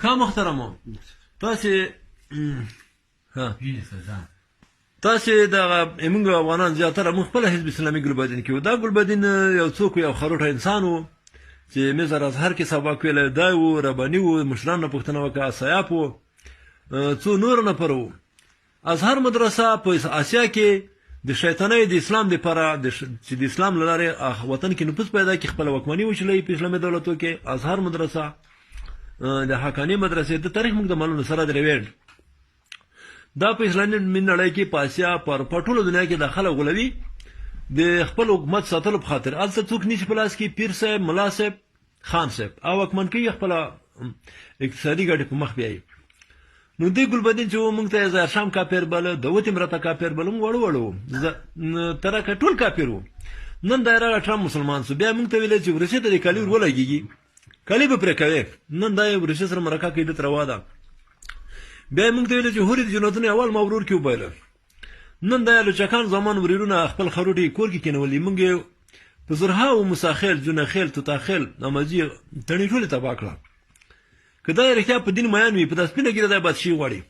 ښه محترمو تاسې دغه موږ افغانان زیاتره موږ خپله حزب اسلامي ګلبدین کې وو. دا ګلبدین یو څوک یو خروټه انسان و چې مزر ازهر کې سبق ویلی دی و، رباني و، مشران نه پوښتنه وکړه، سیاف و، څو نور نفر و. ازهر مدرسه په اسیا کې د شیطانۍ د اسلام دپاره چې د اسلام له لارې وطن کې نفوذ پیدا کړي، خپله واکمني وچلوي په اسلامي دولتو کې. ازهر مدرسه د حقاني مدرسې د تاریخ موږ د معلومو سره درېویډ دا په اسلامي نړۍ کې په اسیا په ټوله دنیا کې دا خلک غولوي د خپل حکومت ساتلو په خاطر. هلته څوک نیسي په لاس کې پیر صاحب، ملا صاحب، خان صاحب او واکمن کوي خپله اقتصادي ګټې په مخ بیایي. نو دې ګلبدین چې و موږ ته یې ظاهرشام کافر بله، داوود امرته کافر بله، موږ وړو وړو ترکه ټول کافر وو. نن دا یې راغی ټرمپ مسلمان سو، بیا موږ ته ویلی چې روسیې ته دې کالي ور ولګېږي، کالي به پرې کوې. نن دا یې روسیې سره مرکه کوي، دته روا ده. بیا یې موږ ته ویلي چې هورې د جنتونو اول ما ورور کې وبایله. نن دا یې لوچکان زمان وریرونه خپل خروټې کور کې کېنولي، موږ یې په زرهاوو موساخیل، جونخیل، توتاخیل، نمازي تڼۍ ټولې تباه کړه. که دا یې رښتیا په دین میان وي، په دا سپینه ګیره دا بادشي غواړي.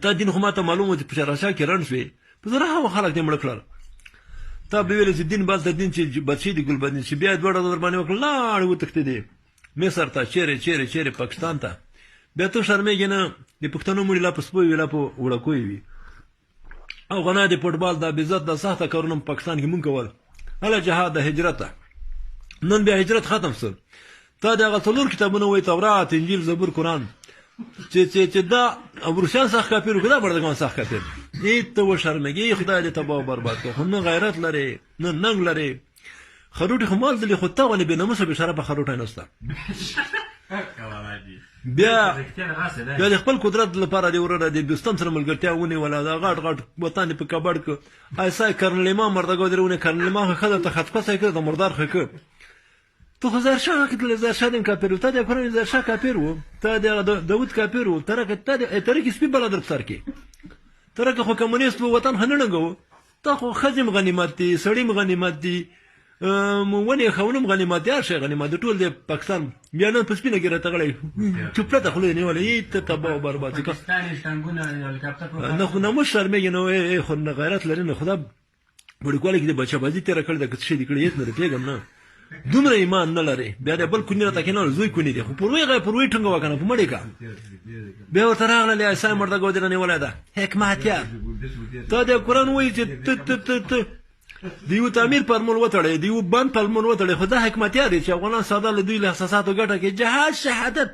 تا دین خو ما ته معلوم و چې په شهرشاه کې رڼ شوې، په زرهاوو خلک دې مړه کړل. تا به ویلې چې دین بل ته دین چې بادشي د ګلبدین چې بیا یې دوه ډزه در باندې وکړل، لاړې وتښتېدې مصر ته، چیرې پاکستان ته. بیا ته شرمېږې نه، د پښتنو مړي لا په سپوی وي، لا په وړکوی وي. او غنا د فوټبال دا بېزت دا سخته کارونه په پاکستان کې مونږ کول، هله جهاد د هجرت ته. نن بیا هجرت ختم شو. تا د هغه څلور کتابونه وایي، تورات، انجیل، زبور، قرآن، چې دا روسیان سخت کافر وو که دا بردګان سخت کافر. ای ته وشرمېږې، خدای دې تباه او برباد کړه. خو نه غیرت لرې، نه ننګ لرې. خروټې خو مال دلې، خو ته ولې بې ناموسه بې شرفه خروټی نسته. بیا د خپل قدرت لپاره د وروره د دوستم سره ملګرتیا ونیوله، دا غټ وطن یې په کباړ کړه. ایسا کرنل امام مردګو درې ونې، کرنل امام خو ښه درته خطپسه یې کړه، د مردار خو ښه. ته خو ظاهرشاه کتلې، ظاهرشاه دې کافر و، تا د کورنۍ ظاهرشاه کافر و، تا د داود کافر و، ترکې سپي بله در په سر کې. ترکه خو کمونیست و، وطن ښه نه ډنګو. تا خو ښځې م غنیمت دي، سړي م غنیمت دي، ونې خونم غنیمت دي، هر شی غنیمت دی، ټول د پاکستان. بیا نن په سپینه ګیره تغلی چوپړه ته خوله یې نیولې، ته تباه او برباد نه. خو نه مو شرمېږي، نو خو نه غیرت لري، نه خدا وړوکوالي کې د بچه بازي تېره کړې ده، که څه شي دې کړي هېڅ نه دې پوهېږم نه. دومره ایمان نه لرې. بیا د بل کوني راته کېنول، زوی کوني دی، خو پروي ټینګوه که نه په مړې که. بیا ورته راغله ایسا یې مردګو دې نیولی ده، حکمتیار. تا د قرآن وایي چې ته د یو تعمیر فرمول وتړی، د یو بند فرمول وتړی، خو دا حکمتیار دی چې افغانان ساده له دوی له احساساتو ګټه کوي. جهاد، شهادت